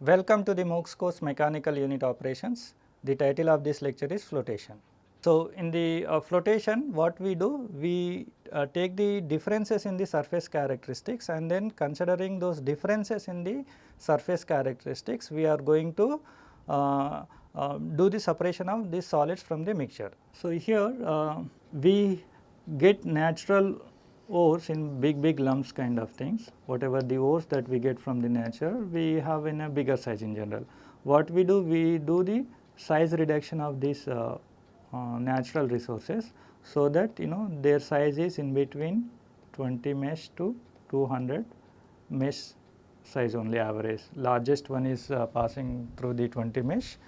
Welcome to the MOOCs course Mechanical Unit Operations. The title of this lecture is Flotation. So, in the flotation what we do, we take the differences in the surface characteristics, and then considering those differences in the surface characteristics, we are going to do the separation of these solids from the mixture. So, here we get natural ores in big lumps kind of things. Whatever the ores that we get from the nature, we have in a bigger size in general. What we do the size reduction of these natural resources, so that their size is in between 20 mesh to 200 mesh size only average. Largest one is passing through the 20 mesh,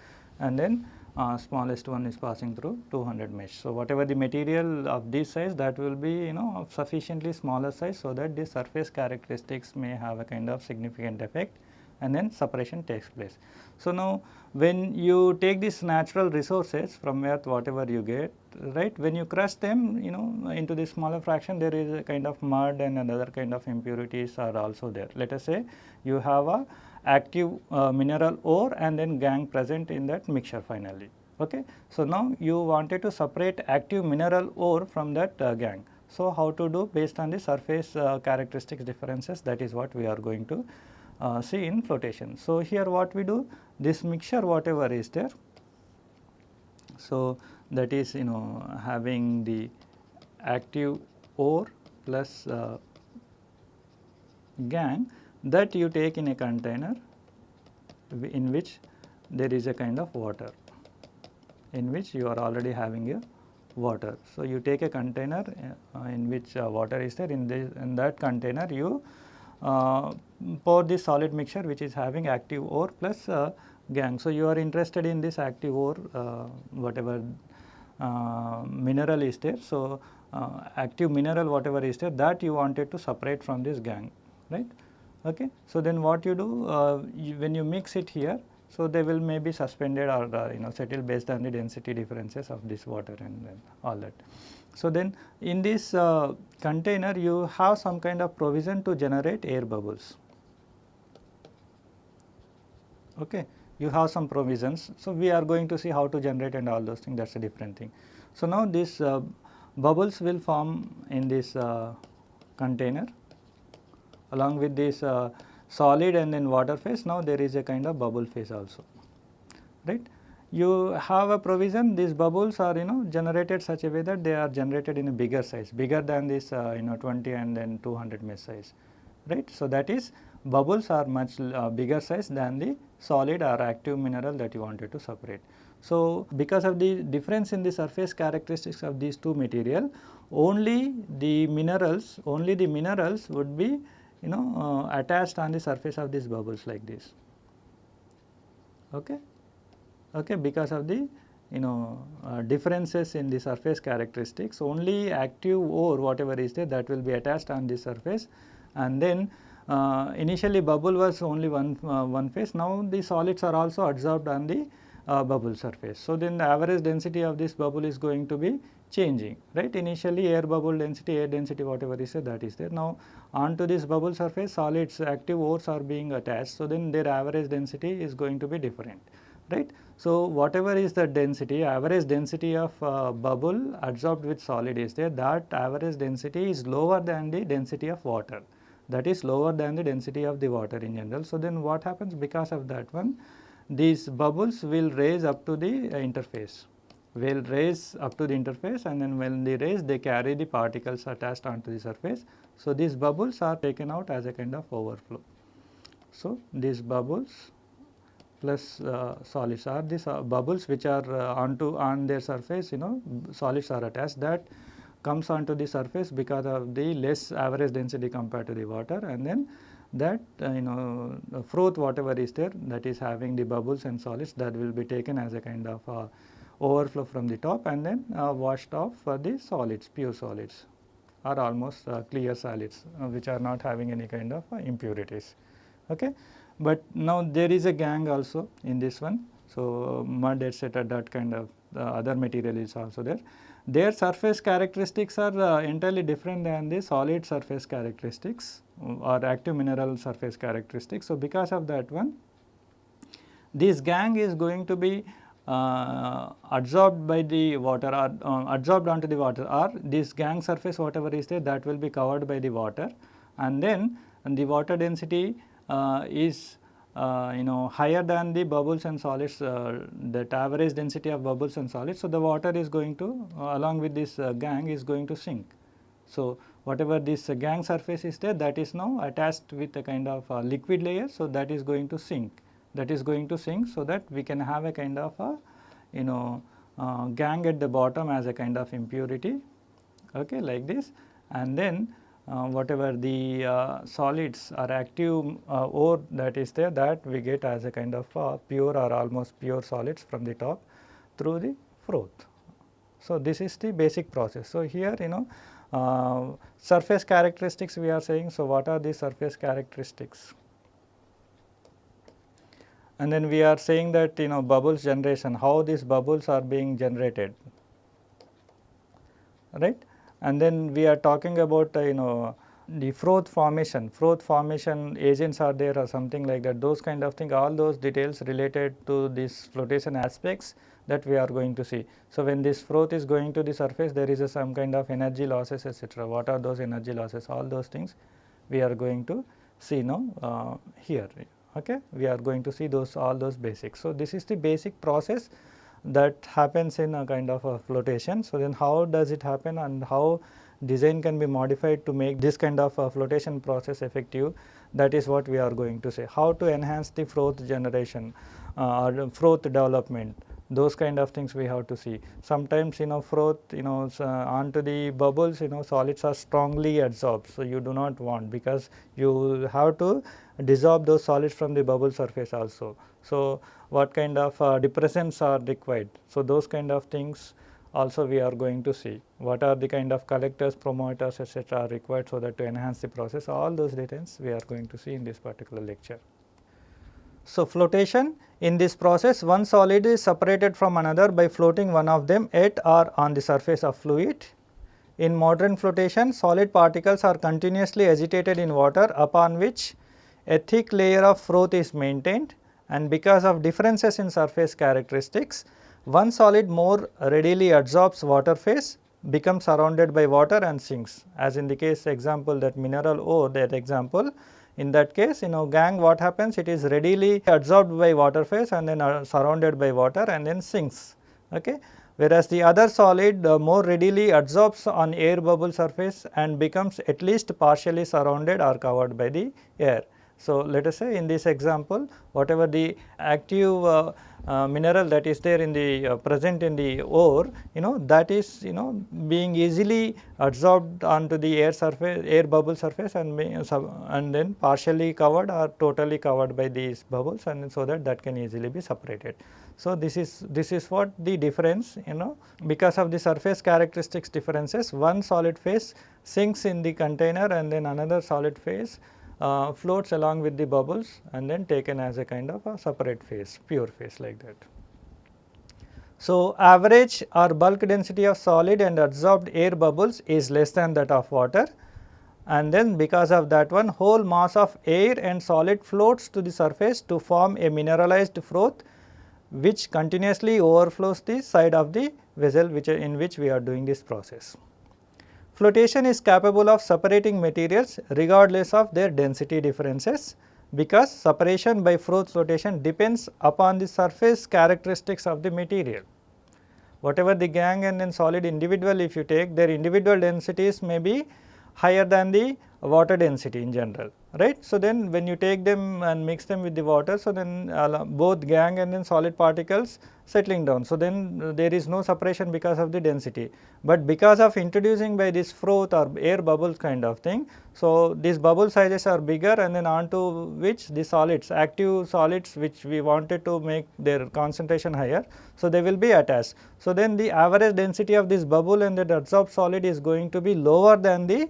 and then smallest one is passing through 200 mesh. So, whatever the material of this size, that will be of sufficiently smaller size, so that the surface characteristics may have a kind of significant effect, and then separation takes place. So, now when you take these natural resources from earth, whatever you get, right, when you crush them into the smaller fraction, there is a kind of mud and another kind of impurities are also there. Let us say you have a active mineral ore and then gangue present in that mixture finally. Okay. So, now you wanted to separate active mineral ore from that gangue. So, how to do based on the surface characteristics differences, that is what we are going to see in flotation. So, here what we do, this mixture whatever is there, so that is having the active ore plus gangue, that you take in a container in which there is a kind of water, in which you are already having a water. So, you take a container in which water is there, in that container you pour this solid mixture which is having active ore plus gangue. So, you are interested in this active ore, whatever mineral is there. So, active mineral whatever is there, that you wanted to separate from this gangue, right. Okay. So, then what you do, when you mix it here, so they will may be suspended or settled based on the density differences of this water and all that. So, then in this container you have some kind of provision to generate air bubbles. Okay. You have some provisions. So, we are going to see how to generate and all those things, that is a different thing. So, now this bubbles will form in this container along with this solid and then water phase. Now, there is a kind of bubble phase also, right. You have a provision, these bubbles are generated such a way that they are generated in a bigger size, bigger than this 20 and then 200 mesh size, right. So, that is bubbles are much bigger size than the solid or active mineral that you wanted to separate. So, because of the difference in the surface characteristics of these two material, only the minerals would be attached on the surface of these bubbles like this. Okay. Okay, because of the differences in the surface characteristics, only active ore whatever is there, that will be attached on the surface, and then initially bubble was only one phase. Now, the solids are also adsorbed on the bubble surface. So, then the average density of this bubble is going to be changing, right. Initially air bubble density, air density whatever is there, that is there. Now, onto this bubble surface solids, active ores are being attached. So, then their average density is going to be different, right. So, whatever is the density, average density of bubble adsorbed with solid is there, that average density is lower than the density of water, that is lower than the density of the water in general. So, then what happens, because of that one, these bubbles will raise up to the interface, will raise up to the interface, and then when they raise, they carry the particles attached onto the surface. So, these bubbles are taken out as a kind of overflow. So, these bubbles plus solids are these bubbles which are on their surface, solids are attached, that comes onto the surface because of the less average density compared to the water, and then that froth whatever is there, that is having the bubbles and solids, that will be taken as a kind of overflow from the top, and then washed off for the solids, pure solids or almost clear solids which are not having any kind of impurities. Okay. But now there is a gangue also in this one. So, mud etc., that kind of other material is also there. Their surface characteristics are entirely different than the solid surface characteristics or active mineral surface characteristics. So, because of that one, this gangue is going to be absorbed by the water, or absorbed onto the water, or this gangue surface whatever is there, that will be covered by the water, and then the water density is higher than the bubbles and solids, that average density of bubbles and solids. So, the water is going to along with this gangue is going to sink. So, whatever this gangue surface is there, that is now attached with a kind of liquid layer. So, that is going to sink, so that we can have a kind of a gangue at the bottom as a kind of impurity, okay, like this. And then whatever the solids or active ore that is there, that we get as a kind of pure or almost pure solids from the top through the froth. So, this is the basic process. So, here surface characteristics we are saying. So, what are the surface characteristics? And then we are saying that bubbles generation, how these bubbles are being generated, right. And then we are talking about the froth formation agents are there or something like that, those kind of thing, all those details related to these flotation aspects that we are going to see. So, when this froth is going to the surface, there is some kind of energy losses, etc. What are those energy losses? All those things we are going to see now here. Okay, we are going to see all those basics. So, this is the basic process that happens in a kind of a flotation. So, then how does it happen, and how design can be modified to make this kind of a flotation process effective? That is what we are going to say. How to enhance the froth generation or froth development, those kind of things we have to see. Sometimes froth onto the bubbles, solids are strongly adsorbed. So, you do not want, because you have to dissolve those solids from the bubble surface also. So, what kind of depressants are required? So, those kind of things also we are going to see. What are the kind of collectors, promoters, etc. are required, so that to enhance the process, all those details we are going to see in this particular lecture. So, flotation, in this process one solid is separated from another by floating one of them at or on the surface of fluid. In modern flotation, solid particles are continuously agitated in water, upon which a thick layer of froth is maintained, and because of differences in surface characteristics, one solid more readily absorbs water phase, becomes surrounded by water and sinks, as in the case example that mineral ore, that example. In that case, gangue, what happens, it is readily absorbed by water phase and then surrounded by water and then sinks. Okay. Whereas, the other solid more readily absorbs on air bubble surface and becomes at least partially surrounded or covered by the air. So, let us say in this example, whatever the active mineral that is there in the present in the ore, that is being easily absorbed onto the air surface, air bubble surface, and then partially covered or totally covered by these bubbles, and so that can easily be separated. So, this is what the difference, because of the surface characteristics differences, one solid phase sinks in the container and then another solid phase floats along with the bubbles and then taken as a kind of a separate phase, pure phase, like that. So, average or bulk density of solid and absorbed air bubbles is less than that of water, and then because of that one, whole mass of air and solid floats to the surface to form a mineralized froth, which continuously overflows the side of the vessel in which we are doing this process. Flotation is capable of separating materials regardless of their density differences, because separation by froth flotation depends upon the surface characteristics of the material. Whatever the gangue and then solid individual, if you take, their individual densities may be higher than the water density in general, right. So, then when you take them and mix them with the water, so then both gangue and then solid particles settling down. So, then there is no separation because of the density, but because of introducing by this froth or air bubbles kind of thing. So, these bubble sizes are bigger, and then onto which the solids, active solids, which we wanted to make their concentration higher. So, they will be attached. So, then the average density of this bubble and the adsorbed solid is going to be lower than the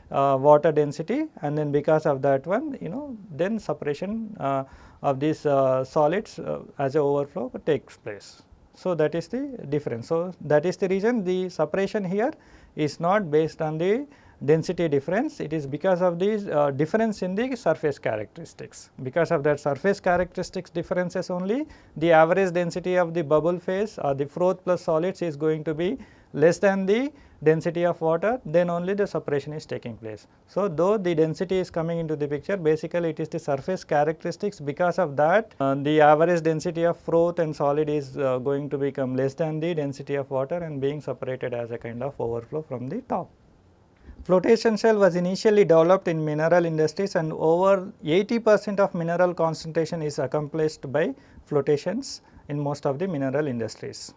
water density, and then because of that one, then separation of these solids as a overflow takes place. So, that is the difference. So, that is the reason the separation here is not based on the density difference, it is because of the difference in the surface characteristics. Because of that surface characteristics differences only, the average density of the bubble phase or the froth plus solids is going to be less than the density of water, then only the separation is taking place. So, though the density is coming into the picture, basically it is the surface characteristics, because of that the average density of froth and solid is going to become less than the density of water and being separated as a kind of overflow from the top. Flotation cell was initially developed in mineral industries, and over 80% of mineral concentration is accomplished by flotations in most of the mineral industries.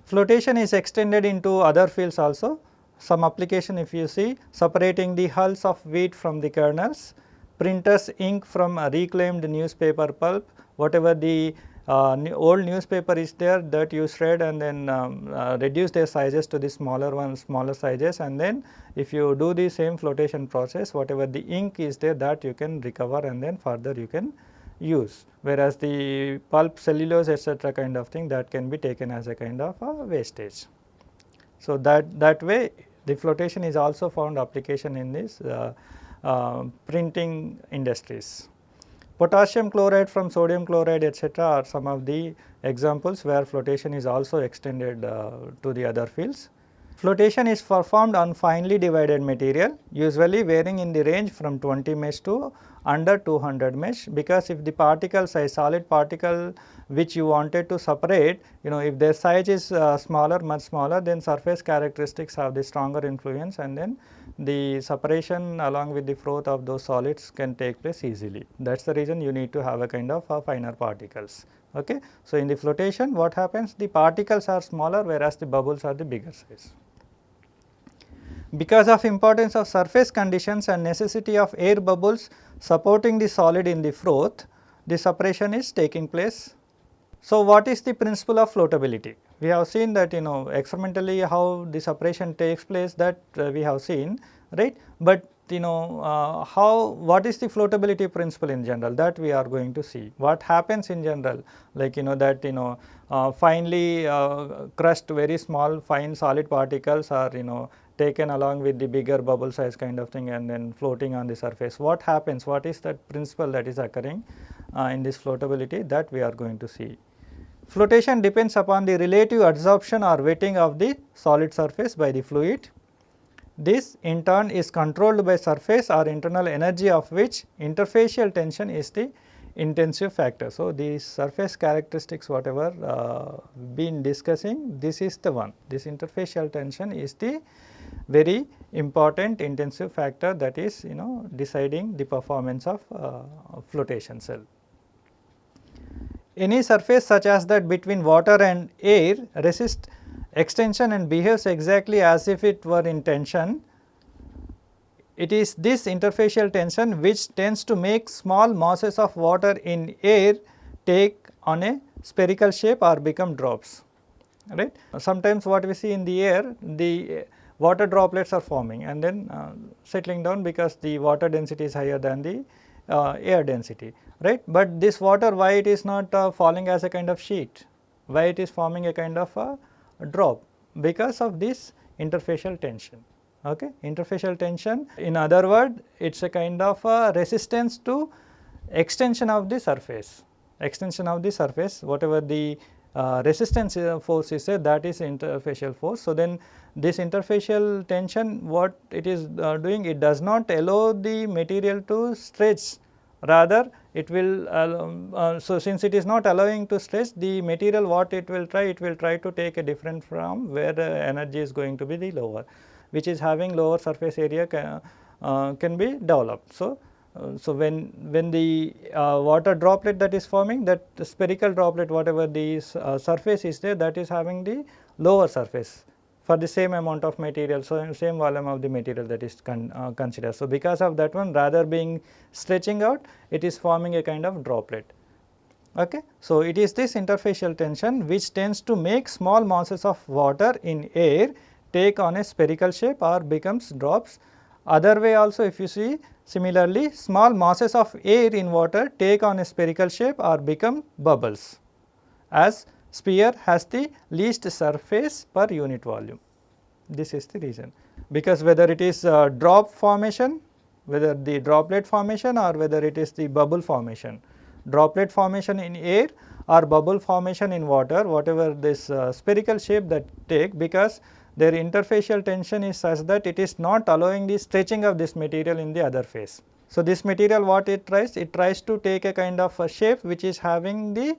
Flotation is extended into other fields also. Some application, if you see, separating the hulls of wheat from the kernels, printers ink from reclaimed newspaper pulp, whatever the old newspaper is there, that you shred and then reduce their sizes to the smaller sizes, and then if you do the same flotation process, whatever the ink is there, that you can recover and then further you can use, whereas the pulp, cellulose, etc. kind of thing, that can be taken as a kind of a wastage. So, that way the flotation is also found application in this printing industries. Potassium chloride from sodium chloride, etc. are some of the examples where flotation is also extended to the other fields. Flotation is performed on finely divided material, usually varying in the range from 20 mesh to under 200 mesh, because if the particle size, solid particle which you wanted to separate, if their size is much smaller, then surface characteristics have the stronger influence, and then the separation along with the froth of those solids can take place easily. That is the reason you need to have a kind of finer particles. Okay. So, in the flotation what happens, the particles are smaller, whereas the bubbles are the bigger size. Because of importance of surface conditions and necessity of air bubbles supporting the solid in the froth, the separation is taking place. So, what is the principle of floatability? We have seen that experimentally how the separation takes place, that we have seen, right, but what is the floatability principle in general, that we are going to see. What happens in general, like that finely crushed very small fine solid particles are taken along with the bigger bubble size kind of thing and then floating on the surface. What happens, what is that principle that is occurring in this floatability, that we are going to see. Flotation depends upon the relative adsorption or wetting of the solid surface by the fluid. This in turn is controlled by surface or internal energy, of which interfacial tension is the intensive factor. So, these surface characteristics whatever been discussing, this is the one, this interfacial tension is the very important intensive factor that is deciding the performance of flotation cell. Any surface such as that between water and air resists extension and behaves exactly as if it were in tension. It is this interfacial tension which tends to make small masses of water in air take on a spherical shape or become drops, right. Sometimes what we see in the air, the water droplets are forming and then settling down because the water density is higher than the air density, right. But this water, why it is not falling as a kind of sheet, why it is forming a kind of a drop, because of this interfacial tension. Okay. Interfacial tension, in other word, it is a kind of a resistance to extension of the surface, whatever the resistance force is there, that is interfacial force. So, then this interfacial tension, what it is doing, it does not allow the material to stretch, rather it will so since it is not allowing to stretch, the material what it will try to take a different from where the energy is going to be the lower, which is having lower surface area can be developed. So, when the water droplet that is forming, that spherical droplet whatever the surface is there, that is having the lower surface for the same amount of material. So, same volume of the material that is considered. So, because of that one, rather being stretching out, it is forming a kind of droplet. Okay. So, it is this interfacial tension which tends to make small masses of water in air take on a spherical shape or becomes drops. Other way also, if you see, similarly small masses of air in water take on a spherical shape or become bubbles, as sphere has the least surface per unit volume. This is the reason. because whether it is drop formation, whether the droplet formation or whether it is the bubble formation, droplet formation in air or bubble formation in water, whatever this spherical shape that take, because their interfacial tension is such that it is not allowing the stretching of this material in the other phase. So, this material what it tries? It tries to take a kind of a shape which is having the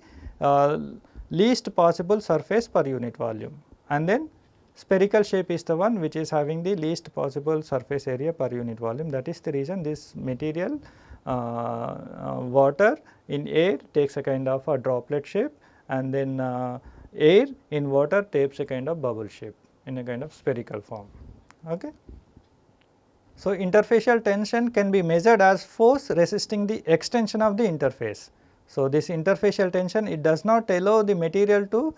least possible surface per unit volume, and then spherical shape is the one which is having the least possible surface area per unit volume. That is the reason this material water in air takes a kind of a droplet shape, and then air in water takes a kind of bubble shape in a kind of spherical form. Okay. So, interfacial tension can be measured as force resisting the extension of the interface. So, this interfacial tension, it does not allow the material to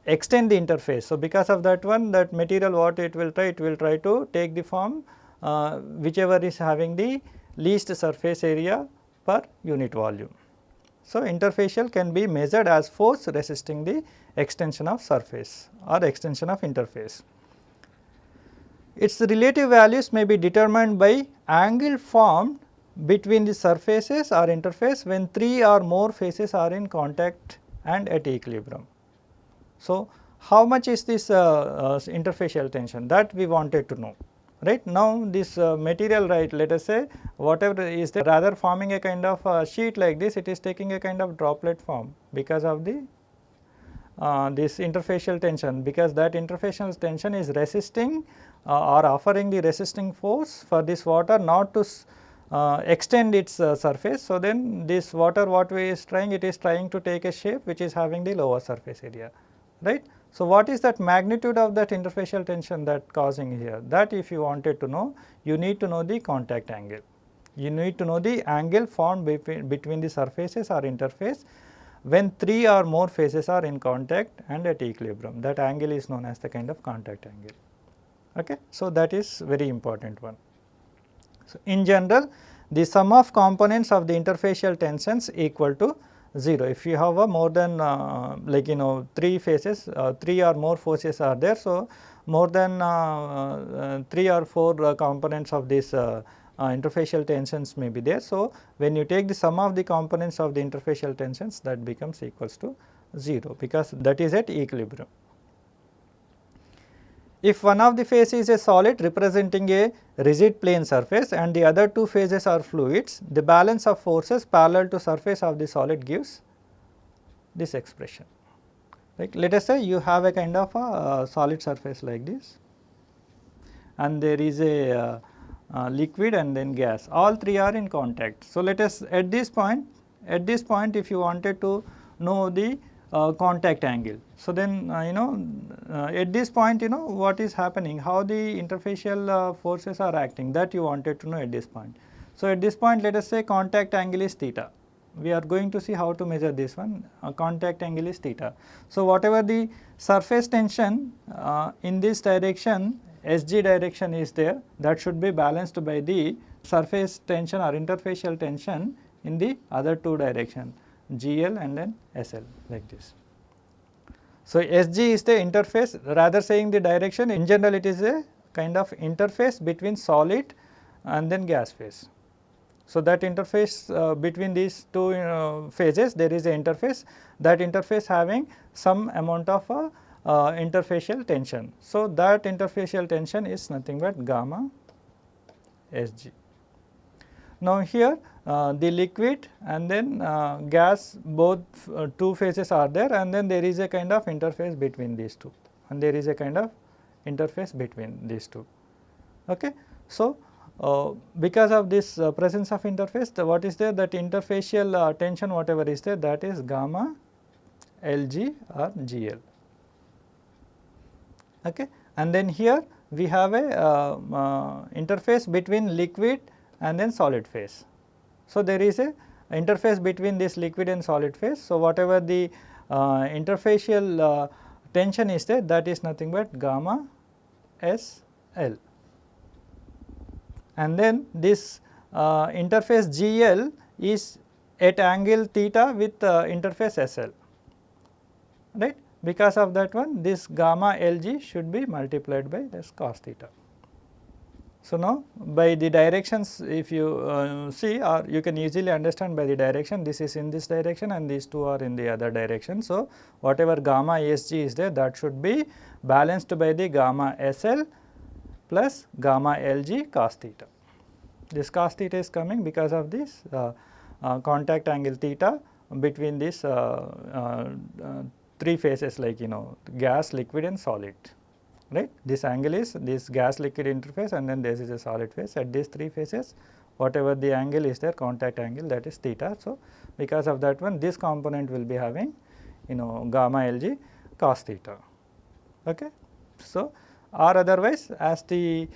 extend the interface. So, because of that one, that material what it will try to take the form whichever is having the least surface area per unit volume. So, interfacial can be measured as force resisting the extension of surface or extension of interface. Its relative values may be determined by angle formed between the surfaces or interface when 3 or more faces are in contact and at equilibrium. So, how much is this interfacial tension, that we wanted to know, right. Now, this material, right, let us say whatever is there, rather forming a kind of sheet like this, it is taking a kind of droplet form because of the this interfacial tension, because that interfacial tension is resisting or offering the resisting force for this water not to extend its surface. So, then this water what we is trying, it is trying to take a shape which is having the lower surface area, right. So, what is that magnitude of that interfacial tension that causing here? That if you wanted to know, you need to know the contact angle. You need to know the angle formed between the surfaces or interface when 3 or more faces are in contact and at equilibrium. That angle is known as the kind of contact angle. Okay. So, that is very important one. So, in general, the sum of components of the interfacial tensions equal to 0. If you have a more than like 3 faces, 3 or more forces are there. So, more than 3 or 4 components of this interfacial tensions may be there. So, when you take the sum of the components of the interfacial tensions, that becomes equals to 0, because that is at equilibrium. If one of the face is a solid representing a rigid plane surface and the other 2 phases are fluids, the balance of forces parallel to surface of the solid gives this expression. Like let us say you have a kind of a solid surface like this, and there is a liquid and then gas, all 3 are in contact. So, let us at this point if you wanted to know the contact angle. So, then at this point what is happening, how the interfacial forces are acting, that you wanted to know at this point. So, at this point let us say contact angle is theta. We are going to see how to measure this one, contact angle is theta. So, whatever the surface tension in this direction, SG direction is there, that should be balanced by the surface tension or interfacial tension in the other 2 direction, GL and then SL, like this. So, SG is the interface, rather saying the direction, in general it is a kind of interface between solid and then gas phase. So, that interface between these 2 phases, there is an interface, that interface having some amount of interfacial tension. So, that interfacial tension is nothing but gamma Sg. Now, here the liquid and then gas, both 2 phases are there, and then there is a kind of interface between these 2, and there is a kind of interface between these 2. Okay. So, because of this presence of interface, what is there, that interfacial tension whatever is there, that is gamma Lg or Gl. Okay. And then here we have a interface between liquid and then solid phase. So, there is a interface between this liquid and solid phase. So, whatever the interfacial tension is there, that is nothing but gamma SL. And then this interface GL is at angle theta with interface SL, right. Because of that one, this gamma Lg should be multiplied by this cos theta. So, now by the directions, if you see, or you can easily understand by the direction, this is in this direction and these two are in the other direction. So, whatever gamma SG is there, that should be balanced by the gamma SL plus gamma LG cos theta. This cos theta is coming because of this contact angle theta between these three phases, like gas, liquid and solid. Right, this angle is this gas liquid interface and then this is a solid phase. At these three phases, whatever the angle is there, contact angle, that is theta. So, because of that one, this component will be having gamma Lg cos theta. Okay. So, or otherwise, as the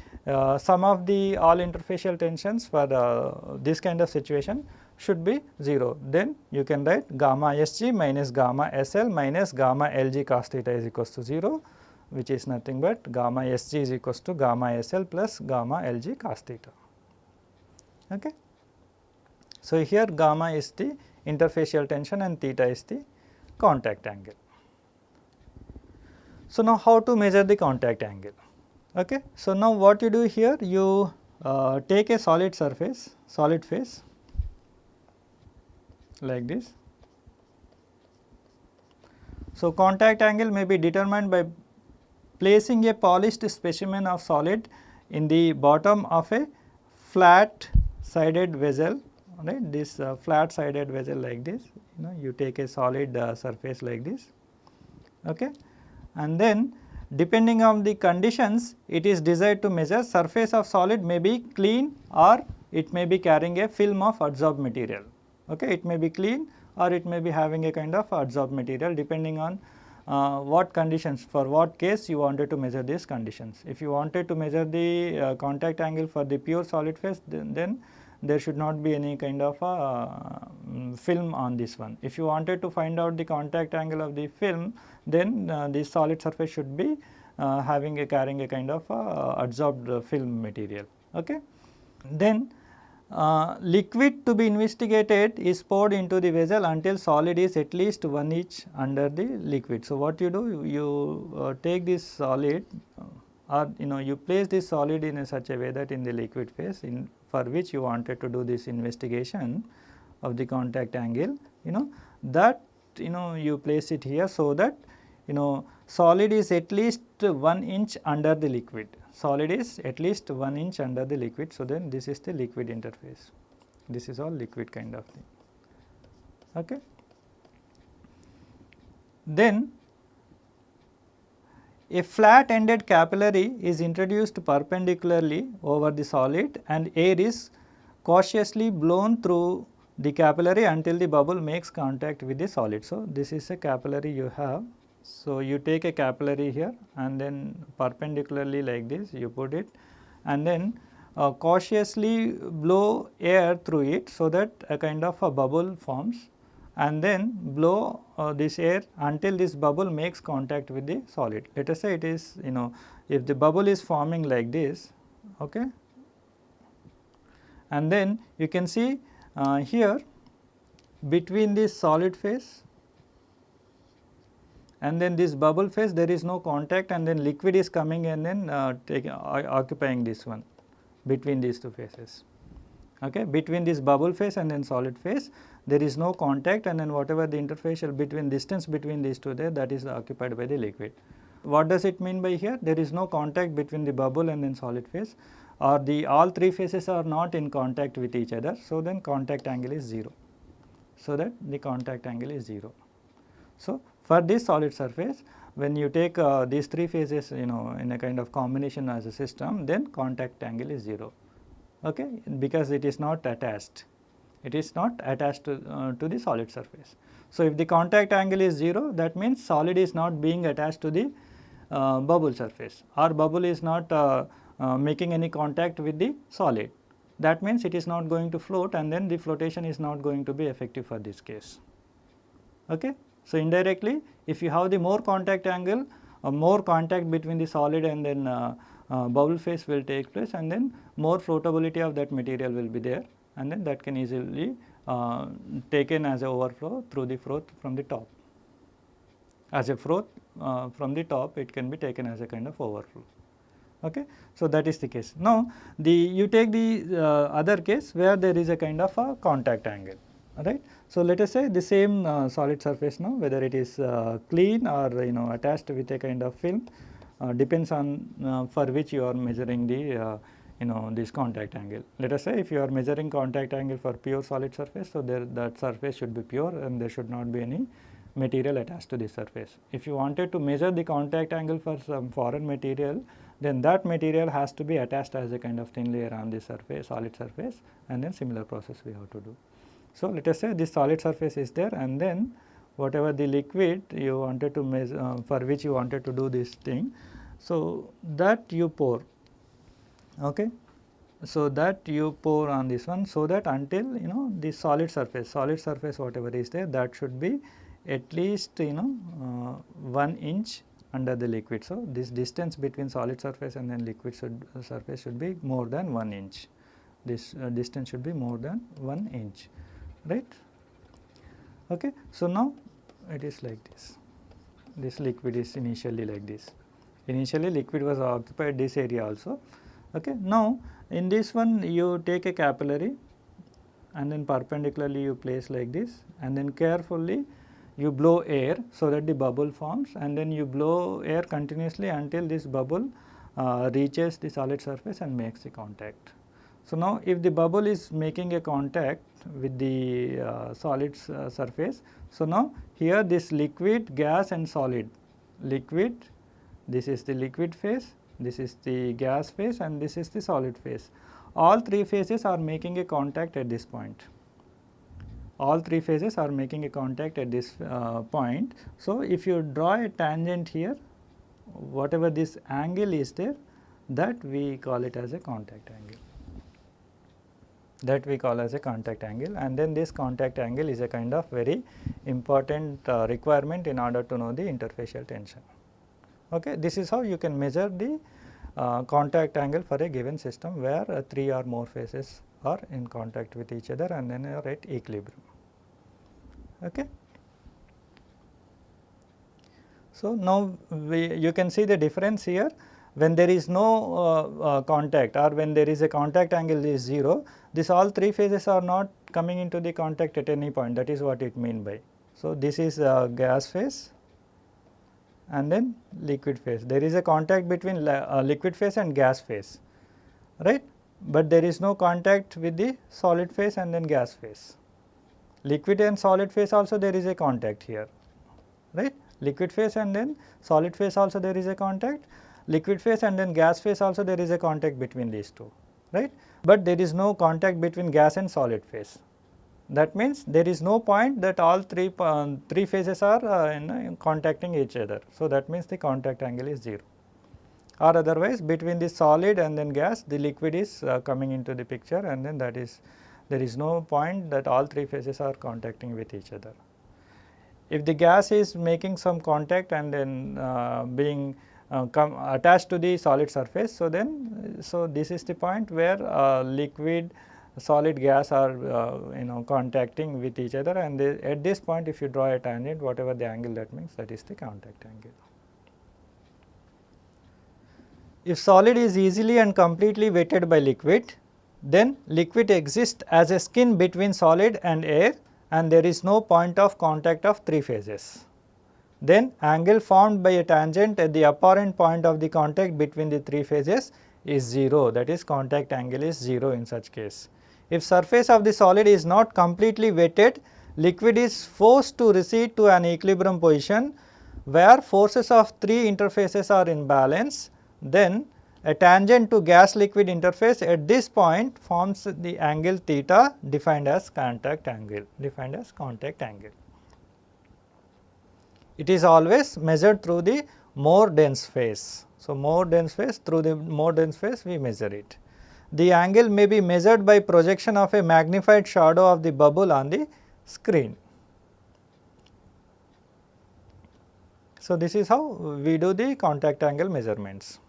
sum of the all interfacial tensions for this kind of situation should be 0, then you can write gamma Sg minus gamma Sl minus gamma Lg cos theta is equals to 0, which is nothing but gamma Sg is equals to gamma Sl plus gamma Lg cos theta. Okay. So, here gamma is the interfacial tension and theta is the contact angle. So, now how to measure the contact angle? Okay. So, now what you do here, you take a solid surface, solid phase like this. So, contact angle may be determined by placing a polished specimen of solid in the bottom of a flat sided vessel, right, this flat sided vessel like this, you take a solid surface like this, okay. And then depending on the conditions, it is desired to measure. Surface of solid may be clean or it may be carrying a film of adsorbed material, okay. It may be clean or it may be having a kind of adsorbed material, depending on what conditions, for what case you wanted to measure these conditions. If you wanted to measure the contact angle for the pure solid phase, then there should not be any kind of film on this one. If you wanted to find out the contact angle of the film, then the solid surface should be carrying a kind of adsorbed film material. Okay. Then liquid to be investigated is poured into the vessel until solid is at least 1 inch under the liquid. So, what you do, you take this solid or you place this solid in such a way that in the liquid phase, for which you wanted to do this investigation of the contact angle, that you place it here, so that solid is at least 1 inch under the liquid. Solid is at least 1 inch under the liquid. So, then this is the liquid interface, this is all liquid kind of thing. Okay. Then a flat ended capillary is introduced perpendicularly over the solid and air is cautiously blown through the capillary until the bubble makes contact with the solid. So, this is a capillary you have. So, you take a capillary here and then perpendicularly like this you put it and then cautiously blow air through it, so that a kind of a bubble forms, and then blow this air until this bubble makes contact with the solid. Let us say it is, if the bubble is forming like this, okay, and then you can see here between this solid phase and then this bubble phase, there is no contact, and then liquid is coming and then occupying this one between these two phases. Okay. Between this bubble phase and then solid phase, there is no contact, and then whatever the interfacial distance between these two there, that is occupied by the liquid. What does it mean by here? There is no contact between the bubble and then solid phase, or all three phases are not in contact with each other. So, then contact angle is 0. So, that the contact angle is 0. So, for this solid surface, when you take these three phases in a kind of combination as a system, then contact angle is 0, okay, because it is not attached. It is not attached to the solid surface. So, if the contact angle is 0, that means solid is not being attached to the bubble surface, or bubble is not making any contact with the solid. That means it is not going to float, and then the flotation is not going to be effective for this case. Okay. So, indirectly, if you have the more contact angle, more contact between the solid and then bubble phase will take place, and then more floatability of that material will be there, and then that can easily taken as a overflow through the froth from the top. As a froth from the top, it can be taken as a kind of overflow. Okay. So, that is the case. Now, you take the other case where there is a kind of a contact angle, alright. So, let us say the same solid surface now, whether it is clean or attached with a kind of film, depends on for which you are measuring the this contact angle. Let us say if you are measuring contact angle for pure solid surface, so that surface should be pure and there should not be any material attached to the surface. If you wanted to measure the contact angle for some foreign material, then that material has to be attached as a kind of thin layer on the surface, solid surface, and then similar process we have to do. So, let us say this solid surface is there, and then whatever the liquid you wanted to measure for which you wanted to do this thing, so that you pour. Okay. So, that you pour on this one, so that until the solid surface whatever is there, that should be at least 1 inch under the liquid. So, this distance between solid surface and then liquid surface should be more than 1 inch. This distance should be more than 1 inch, right. Okay. So, now it is like this liquid is initially like this. Initially liquid was occupied this area also. Okay. Now, in this one you take a capillary and then perpendicularly you place like this, and then carefully you blow air so that the bubble forms, and then you blow air continuously until this bubble reaches the solid surface and makes the contact. So, now if the bubble is making a contact with the solid surface, so now here this liquid, gas and solid, liquid, this is the liquid phase, this is the gas phase, and this is the solid phase. All three phases are making a contact at this point. All three phases are making a contact at this point. So, if you draw a tangent here, whatever this angle is there, that we call it as a contact angle. That we call as a contact angle, and then this contact angle is a kind of very important requirement in order to know the interfacial tension. Okay. This is how you can measure the contact angle for a given system where 3 or more phases are in contact with each other and then are at equilibrium. Okay. So, now you can see the difference here. When there is no contact, or when there is a contact angle is 0, this all three phases are not coming into the contact at any point. That is what it mean by. So, this is gas phase and then liquid phase. There is a contact between liquid phase and gas phase, right, but there is no contact with the solid phase and then gas phase. Liquid and solid phase also there is a contact here, right. Liquid phase and then solid phase also there is a contact, liquid phase and then gas phase also there is a contact between these two, right, but there is no contact between gas and solid phase. That means there is no point that all three phases are contacting each other. So, that means the contact angle is 0, or otherwise between the solid and then gas, the liquid is coming into the picture, and then that is there is no point that all three phases are contacting with each other. If the gas is making some contact and then being attached to the solid surface, so then this is the point where liquid, solid, gas are contacting with each other, and at this point if you draw a tangent, whatever the angle, that means that is the contact angle. If solid is easily and completely wetted by liquid, then liquid exists as a skin between solid and air, and there is no point of contact of three phases. Then angle formed by a tangent at the apparent point of the contact between the three phases is 0, that is contact angle is 0 in such case. If surface of the solid is not completely wetted, liquid is forced to recede to an equilibrium position where forces of three interfaces are in balance. Then a tangent to gas liquid interface at this point forms the angle theta defined as contact angle, It is always measured through the more dense phase. So, through the more dense phase we measure it. The angle may be measured by projection of a magnified shadow of the bubble on the screen. So, this is how we do the contact angle measurements.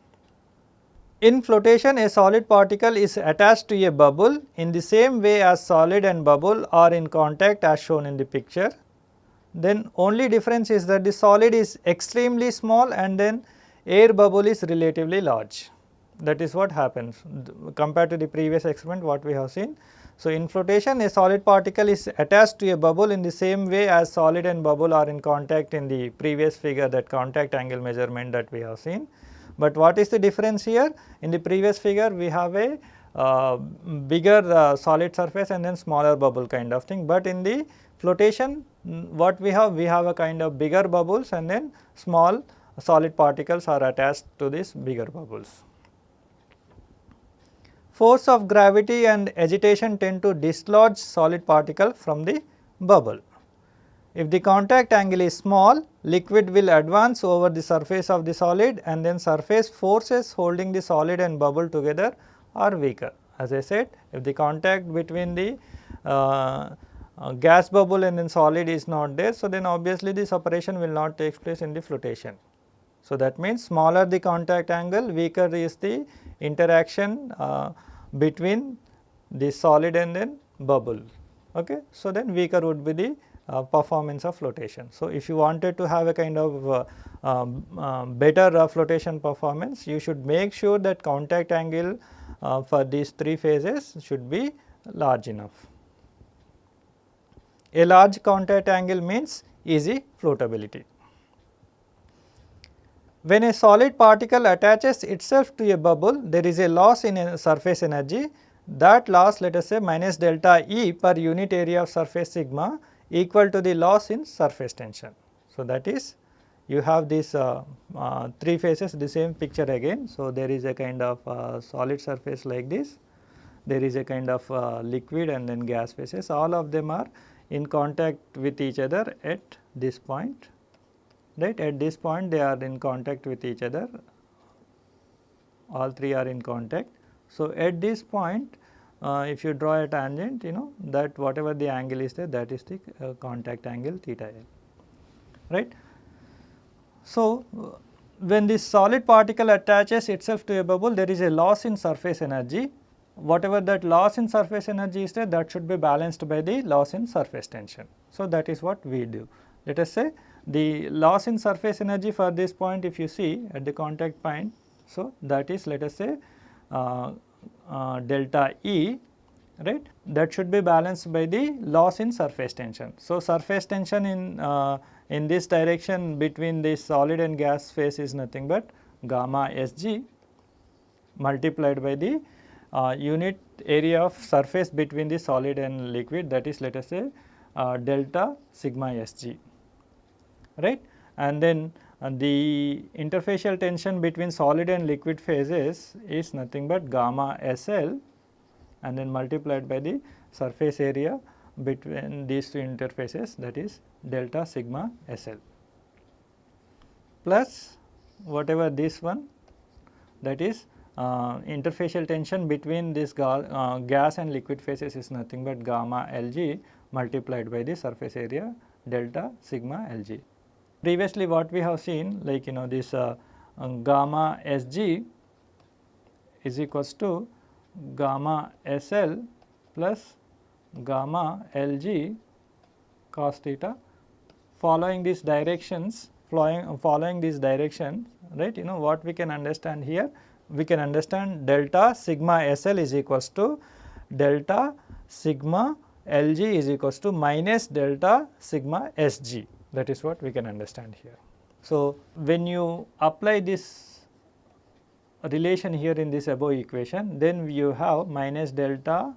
In flotation, a solid particle is attached to a bubble in the same way as solid and bubble are in contact as shown in the picture. Then only difference is that the solid is extremely small and then air bubble is relatively large. That is what happens compared to the previous experiment what we have seen. So, in flotation a solid particle is attached to a bubble in the same way as solid and bubble are in contact in the previous figure, that contact angle measurement that we have seen. But what is the difference here? In the previous figure we have a bigger solid surface and then smaller bubble kind of thing, but in the flotation what we have a kind of bigger bubbles and then small solid particles are attached to these bigger bubbles. Force of gravity and agitation tend to dislodge solid particle from the bubble. If the contact angle is small, liquid will advance over the surface of the solid and then surface forces holding the solid and bubble together are weaker. As I said, if the contact between the gas bubble and then solid is not there, so then obviously the separation will not take place in the flotation. So, that means smaller the contact angle, weaker is the interaction between the solid and then bubble. Okay. So, then weaker would be the performance of flotation. So, if you wanted to have a kind of better flotation performance, you should make sure that contact angle for these three phases should be large enough. A large contact angle means easy floatability. When a solid particle attaches itself to a bubble, there is a loss in surface energy. That loss, let us say minus delta E per unit area of surface sigma, equal to the loss in surface tension. So, that is you have these three phases, the same picture again. So, there is a kind of solid surface like this, there is a kind of liquid and then gas phases, all of them are in contact with each other at this point. Right, at this point they are in contact with each other, all three are in contact. So, at this point if you draw a tangent, you know that whatever the angle is there, that is the contact angle theta L, right. So, when this solid particle attaches itself to a bubble, there is a loss in surface energy. Whatever that loss in surface energy is there, that should be balanced by the loss in surface tension. So, that is what we do. Let us say the loss in surface energy for this point, if you see at the contact point, so that is let us say delta E, right, that should be balanced by the loss in surface tension. So, surface tension in this direction between this solid and gas phase is nothing but gamma Sg multiplied by the unit area of surface between the solid and liquid, that is let us say delta sigma Sg, right. And then the interfacial tension between solid and liquid phases is nothing but gamma Sl and then multiplied by the surface area between these two interfaces, that is delta sigma Sl, plus whatever this one, that is interfacial tension between this gas and liquid phases is nothing but gamma Lg multiplied by the surface area delta sigma Lg. Previously what we have seen, like this gamma Sg is equals to gamma Sl plus gamma Lg cos theta. Following these directions, following these directions, right, what we can understand here, we can understand delta sigma Sl is equals to delta sigma Lg is equals to minus delta sigma Sg. That is what we can understand here. So, when you apply this relation here in this above equation, then you have minus delta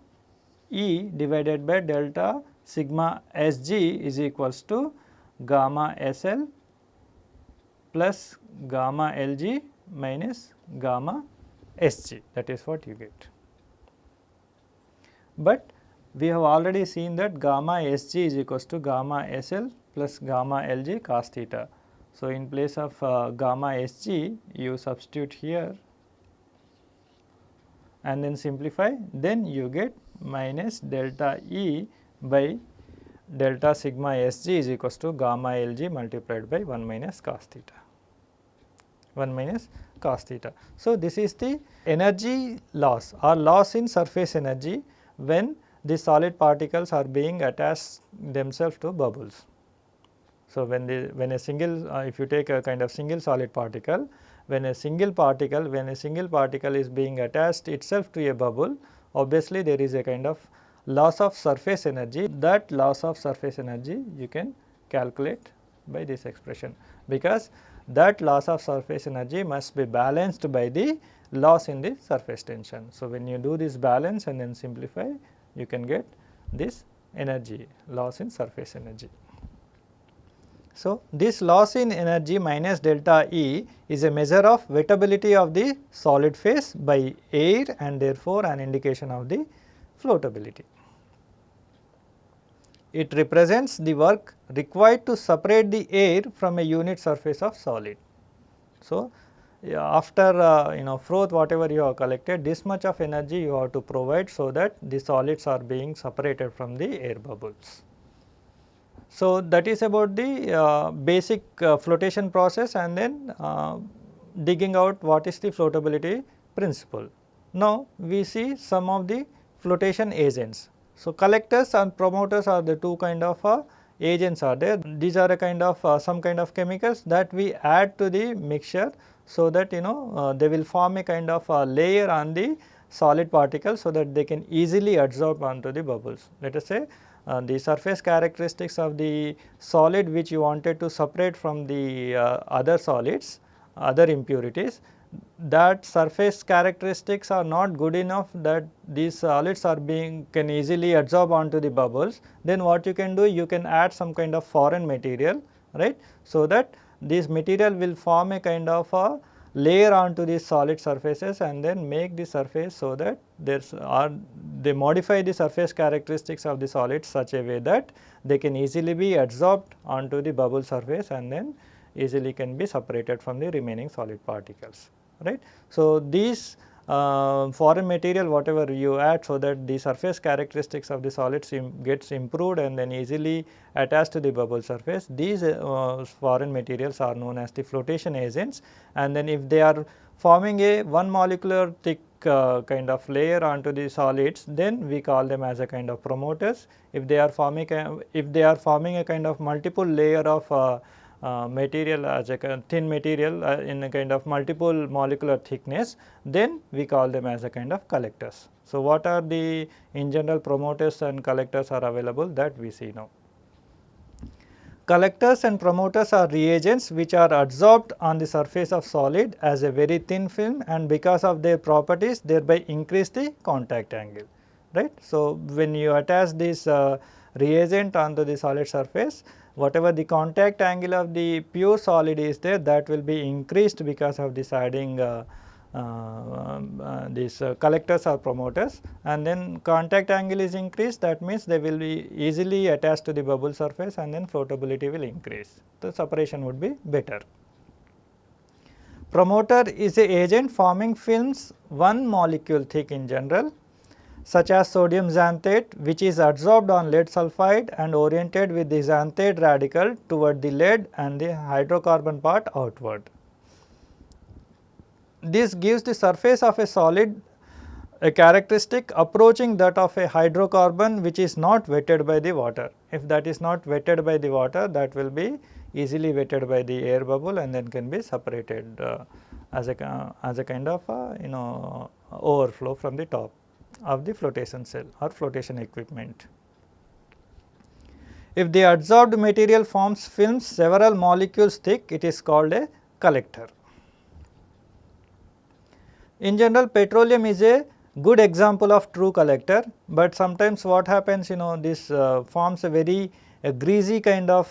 E divided by delta sigma Sg is equals to gamma Sl plus gamma Lg minus gamma Sg, that is what you get. But we have already seen that gamma Sg is equals to gamma Sl plus gamma Lg cos theta. So, in place of gamma Sg, you substitute here and then simplify, then you get minus delta E by delta sigma Sg is equals to gamma Lg multiplied by 1 minus cos theta, 1 minus cos theta. So, this is the energy loss or loss in surface energy when the solid particles are being attached themselves to bubbles. So, when a single if you take a kind of single solid particle, when a single particle is being attached itself to a bubble, obviously there is a kind of loss of surface energy. That loss of surface energy you can calculate by this expression, because that loss of surface energy must be balanced by the loss in the surface tension. So, when you do this balance and then simplify, you can get this energy, loss in surface energy. So, this loss in energy minus delta E is a measure of wettability of the solid phase by air, and therefore, an indication of the floatability. It represents the work required to separate the air from a unit surface of solid. So, after froth whatever you have collected, this much of energy you have to provide, so that the solids are being separated from the air bubbles. So, that is about the basic flotation process, and then digging out what is the floatability principle. Now, we see some of the flotation agents. So, collectors and promoters are the two kind of agents are there. These are a kind of some kind of chemicals that we add to the mixture, so that they will form a kind of layer on the solid particle, so that they can easily adsorb onto the bubbles. Let us say the surface characteristics of the solid which you wanted to separate from the other solids, other impurities, that surface characteristics are not good enough that these solids can easily adsorb onto the bubbles. Then what you can do, you can add some kind of foreign material, right, so that this material will form a kind of a layer onto these solid surfaces, and then make the surface so that they modify the surface characteristics of the solids such a way that they can easily be adsorbed onto the bubble surface, and then easily can be separated from the remaining solid particles, right. So, these foreign material whatever you add, so that the surface characteristics of the solids gets improved and then easily attached to the bubble surface. These foreign materials are known as the flotation agents, and then if they are forming a one molecular thick kind of layer onto the solids, then we call them as a kind of promoters. If they are forming a kind of multiple layer of material as a thin material in a kind of multiple molecular thickness, then we call them as a kind of collectors. So, what are the in general promoters and collectors are available, that we see now. Collectors and promoters are reagents which are adsorbed on the surface of solid as a very thin film, and because of their properties thereby increase the contact angle, right. So, when you attach this reagent onto the solid surface, whatever the contact angle of the pure solid is there, that will be increased because of this adding these collectors or promoters, and then contact angle is increased, that means they will be easily attached to the bubble surface, and then floatability will increase. The separation would be better. Promoter is a agent forming films one molecule thick in general, such as sodium xanthate, which is adsorbed on lead sulphide and oriented with the xanthate radical toward the lead and the hydrocarbon part outward. This gives the surface of a solid a characteristic approaching that of a hydrocarbon which is not wetted by the water. If that is not wetted by the water, that will be easily wetted by the air bubble, and then can be separated as a kind of overflow from the top of the flotation cell or flotation equipment. If the adsorbed material forms films several molecules thick, it is called a collector. In general, petroleum is a good example of true collector, but sometimes what happens, this forms a very greasy kind of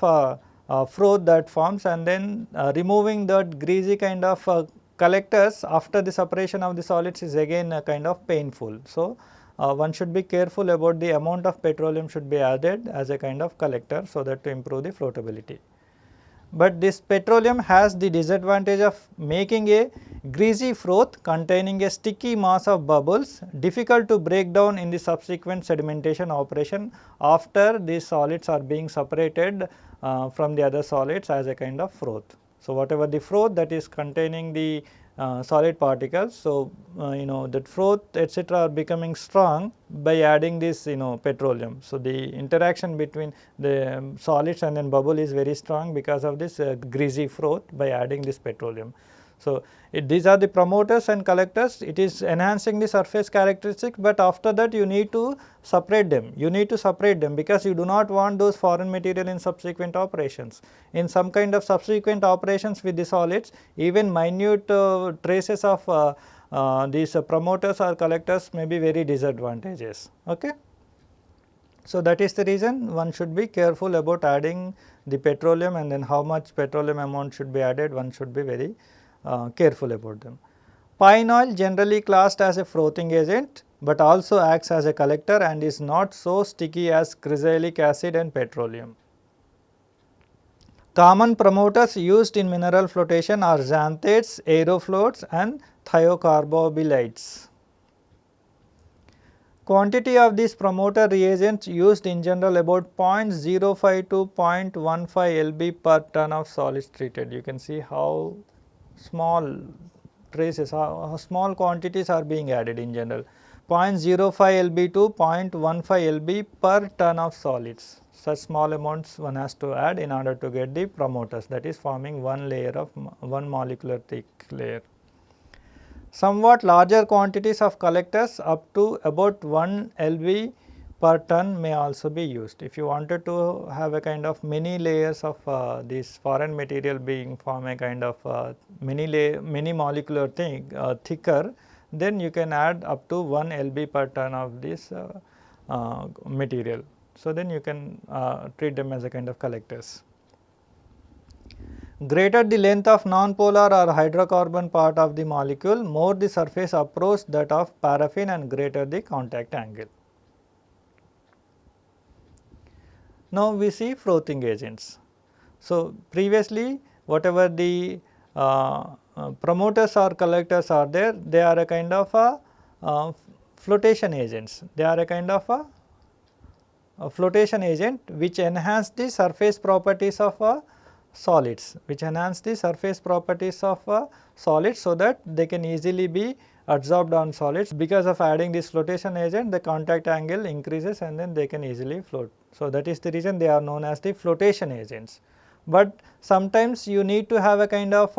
froth that forms, and then removing that greasy kind of collectors after the separation of the solids is again kind of painful. So, one should be careful about the amount of petroleum should be added as a kind of collector, so that to improve the floatability. But this petroleum has the disadvantage of making a greasy froth containing a sticky mass of bubbles, difficult to break down in the subsequent sedimentation operation after these solids are being separated from the other solids as a kind of froth. So, whatever the froth that is containing the solid particles. So, that froth etcetera are becoming strong by adding this petroleum. So, the interaction between the solids and then bubble is very strong because of this greasy froth by adding this petroleum. So, these are the promoters and collectors, it is enhancing the surface characteristics, but after that you need to separate them, because you do not want those foreign material in subsequent operations. In some kind of subsequent operations with the solids, even minute traces of these promoters or collectors may be very disadvantageous. Okay. So, that is the reason one should be careful about adding the petroleum, and then how much petroleum amount should be added, one should be very careful about them. Pine oil generally classed as a frothing agent, but also acts as a collector and is not so sticky as cryxylic acid and petroleum. Common promoters used in mineral flotation are xanthates, aerofloats and thiocarbamylides. Quantity of these promoter reagents used in general about 0.05 to 0.15 lb per ton of solids treated. You can see how small traces, how small quantities are being added in general, 0.05 lb to 0.15 lb per ton of solids. Such small amounts one has to add in order to get the promoters, that is forming one layer of one molecular thick layer. Somewhat larger quantities of collectors up to about 1 lb per ton may also be used. If you wanted to have a kind of many layers of this foreign material being form a kind of many molecular thing thicker, then you can add up to 1 lb per ton of this material. So, then you can treat them as a kind of collectors. Greater the length of non-polar or hydrocarbon part of the molecule, more the surface approach that of paraffin and greater the contact angle. Now, we see frothing agents. So, previously whatever the promoters or collectors are there, they are a kind of a flotation agents. They are a kind of a flotation agent which enhance the surface properties of solids, so that they can easily be adsorbed on solids. Because of adding this flotation agent, the contact angle increases and then they can easily float. So, that is the reason they are known as the flotation agents. But sometimes you need to have a kind of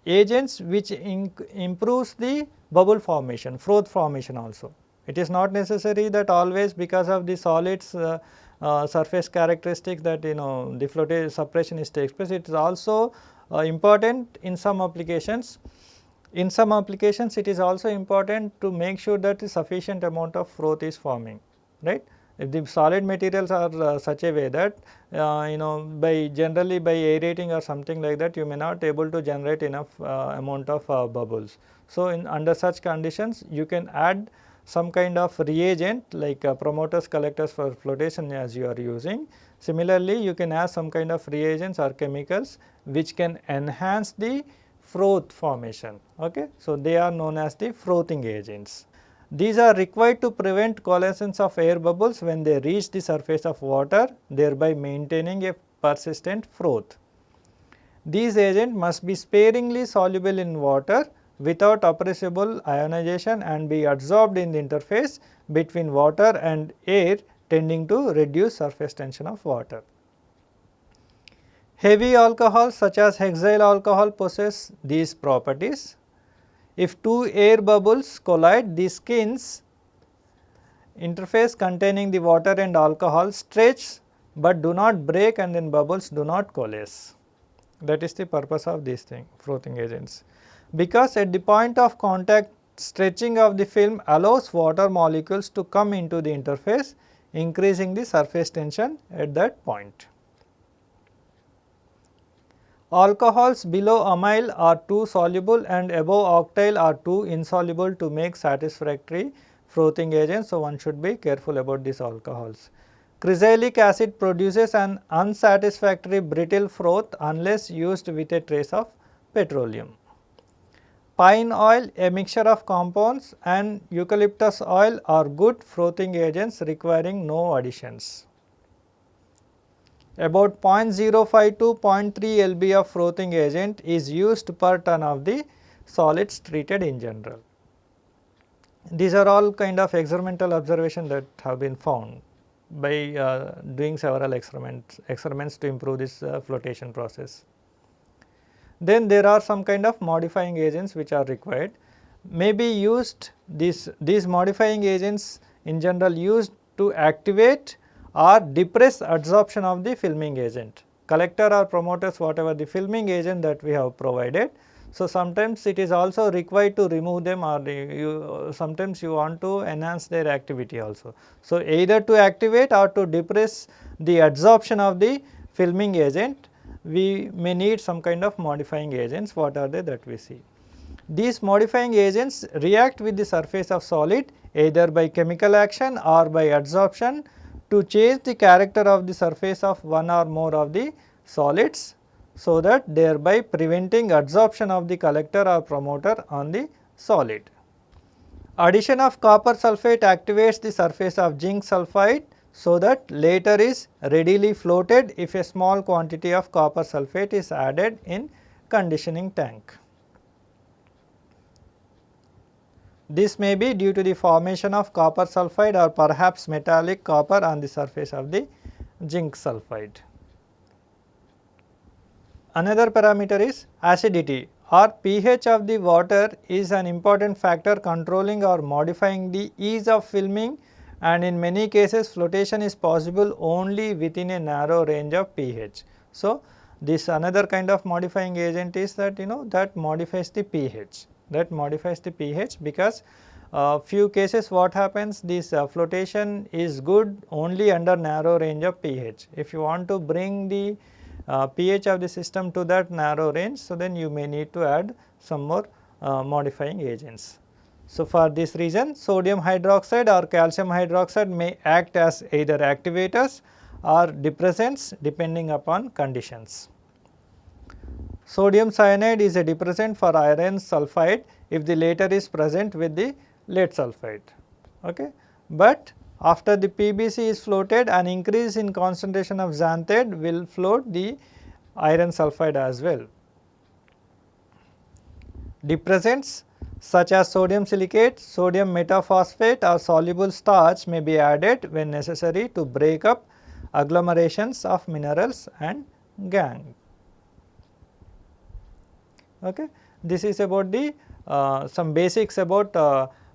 agents which improves the bubble formation, froth formation also. It is not necessary that always because of the solids surface characteristics that the flotation suppression is takes place. It is also important in some applications. In some applications it is also important to make sure that a sufficient amount of froth is forming, right. If the solid materials are such a way that by generally by aerating or something like that, you may not able to generate enough amount of bubbles. So, under such conditions you can add some kind of reagent like promoters, collectors for flotation as you are using. Similarly, you can add some kind of reagents or chemicals which can enhance the froth formation. Okay. So, they are known as the frothing agents. These are required to prevent coalescence of air bubbles when they reach the surface of water, thereby maintaining a persistent froth. These agents must be sparingly soluble in water without appreciable ionization and be adsorbed in the interface between water and air, tending to reduce surface tension of water. Heavy alcohols such as hexyl alcohol possess these properties. If two air bubbles collide, the skins interface containing the water and alcohol stretch, but do not break, and then bubbles do not coalesce. That is the purpose of these frothing agents. Because at the point of contact, stretching of the film allows water molecules to come into the interface, increasing the surface tension at that point. Alcohols below amyl are too soluble and above octyl are too insoluble to make satisfactory frothing agents. So, one should be careful about these alcohols. Cryxylic acid produces an unsatisfactory brittle froth unless used with a trace of petroleum. Pine oil, a mixture of compounds, and eucalyptus oil are good frothing agents requiring no additions. About 0.05 to 0.3 lb of frothing agent is used per ton of the solids treated in general. These are all kind of experimental observations that have been found by doing several experiments to improve this flotation process. Then there are some kind of modifying agents which are required, may be used, these modifying agents in general used to activate or depress adsorption of the filming agent, collector or promoters whatever the filming agent that we have provided. So, sometimes it is also required to remove them, or sometimes you want to enhance their activity also. So, either to activate or to depress the adsorption of the filming agent, we may need some kind of modifying agents. What are they that we see? These modifying agents react with the surface of solid either by chemical action or by adsorption to change the character of the surface of one or more of the solids, so that thereby preventing adsorption of the collector or promoter on the solid. Addition of copper sulphate activates the surface of zinc sulphide, so that later is readily floated if a small quantity of copper sulphate is added in conditioning tank. This may be due to the formation of copper sulphide or perhaps metallic copper on the surface of the zinc sulphide. Another parameter is acidity or pH of the water is an important factor controlling or modifying the ease of filming, and in many cases flotation is possible only within a narrow range of pH. So, this another kind of modifying agent is that that modifies the pH, because few cases what happens, this flotation is good only under narrow range of pH. If you want to bring the pH of the system to that narrow range, so then you may need to add some more modifying agents. So, for this reason sodium hydroxide or calcium hydroxide may act as either activators or depressants depending upon conditions. Sodium cyanide is a depressant for iron sulphide if the latter is present with the lead sulphide. Okay. But after the PBC is floated, an increase in concentration of xanthate will float the iron sulphide as well. Depressants such as sodium silicate, sodium metaphosphate or soluble starch may be added when necessary to break up agglomerations of minerals and gangue. Okay. This is about the some basics about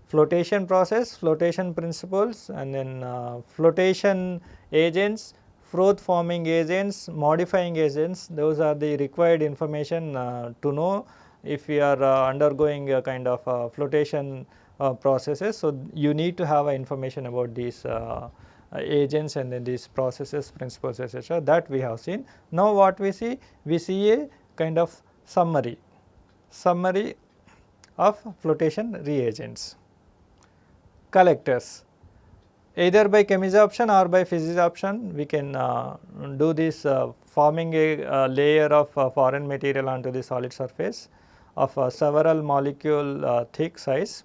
flotation process, flotation principles, and then flotation agents, froth forming agents, modifying agents. Those are the required information to know if we are undergoing a kind of flotation processes. So, you need to have information about these agents and then these processes, principles, etc. that we have seen. Now, what we see? We see a kind of summary of flotation reagents. Collectors, either by chemisorption or by physisorption, we can do this forming a layer of foreign material onto the solid surface of several molecule thick size,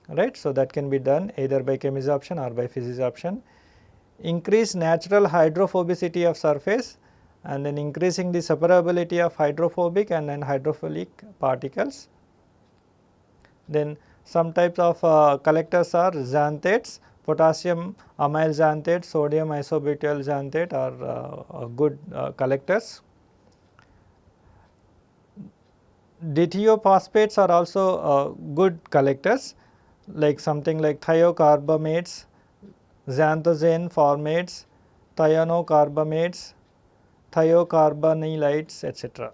right. So, that can be done either by chemisorption or by physisorption. Increase natural hydrophobicity of surface and then increasing the separability of hydrophobic and then hydrophilic particles. Then some types of collectors are xanthates, potassium amyl xanthate, sodium isobutyl xanthate are good collectors. Dithiophosphates are also good collectors, like something like thiocarbamates, xanthozane formates, thionocarbamates, thiocarbonylites, etc.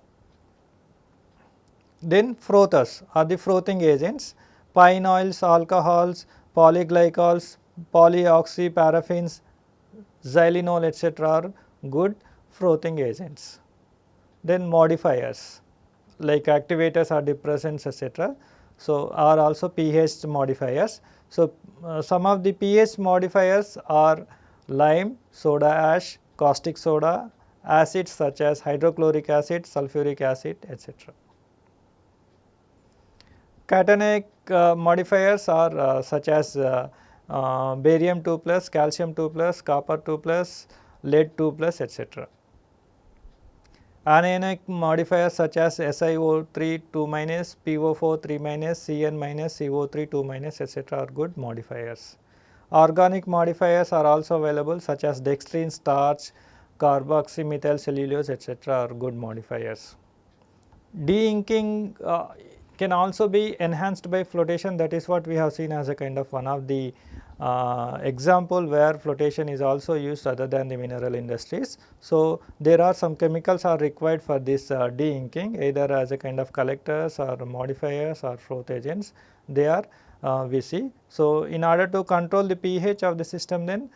Then frothers are the frothing agents, pine oils, alcohols, polyglycols, polyoxyparaffins, xylenol, etc. are good frothing agents. Then modifiers like activators or depressants, etc. So, are also pH modifiers. So, some of the pH modifiers are lime, soda ash, caustic soda, acids such as hydrochloric acid, sulfuric acid, etc. Cationic modifiers are such as barium 2 plus, calcium 2 plus, copper 2 plus, lead 2 plus, etc. Anionic modifiers such as SiO3 2 minus, PO4 3 minus, Cn minus, CO3 2 minus, etc. are good modifiers. Organic modifiers are also available such as dextrine, starch, carboxymethyl cellulose, etc. are good modifiers. De-inking can also be enhanced by flotation, that is what we have seen as a kind of one of the example where flotation is also used other than the mineral industries. So, there are some chemicals are required for this de-inking, either as a kind of collectors or modifiers or froth agents, they are we see. So, in order to control the pH of the system, then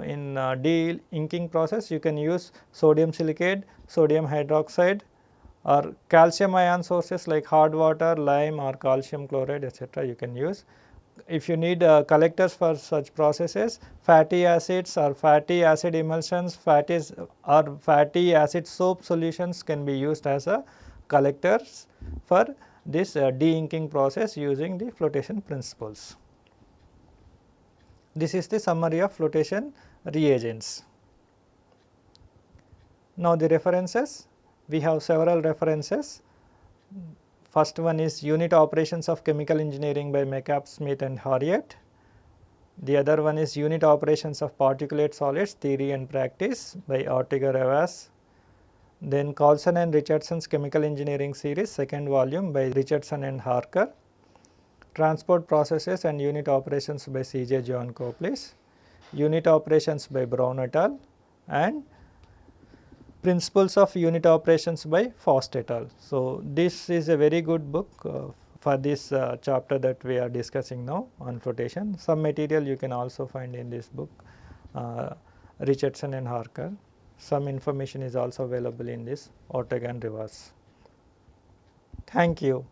in de-inking process you can use sodium silicate, sodium hydroxide, or calcium ion sources like hard water, lime or calcium chloride, etc. you can use. If you need collectors for such processes, fatty acids or fatty acid emulsions, fatty acid soap solutions can be used as a collectors for this de-inking process using the flotation principles. This is the summary of flotation reagents. Now, the references, we have several references. First one is Unit Operations of Chemical Engineering by McCabe, Smith and Harriet. The other one is Unit Operations of Particulate Solids Theory and Practice by Ortega-Rivas. Then Carlson and Richardson's Chemical Engineering Series, second volume by Richardson and Harker. Transport Processes and Unit Operations by C.J. John Coplis. Unit Operations by Brown et al. And Principles of Unit Operations by Faust et al. So, this is a very good book for this chapter that we are discussing now on flotation. Some material you can also find in this book, Richardson and Harker. Some information is also available in this Ortega and Rivas. Thank you.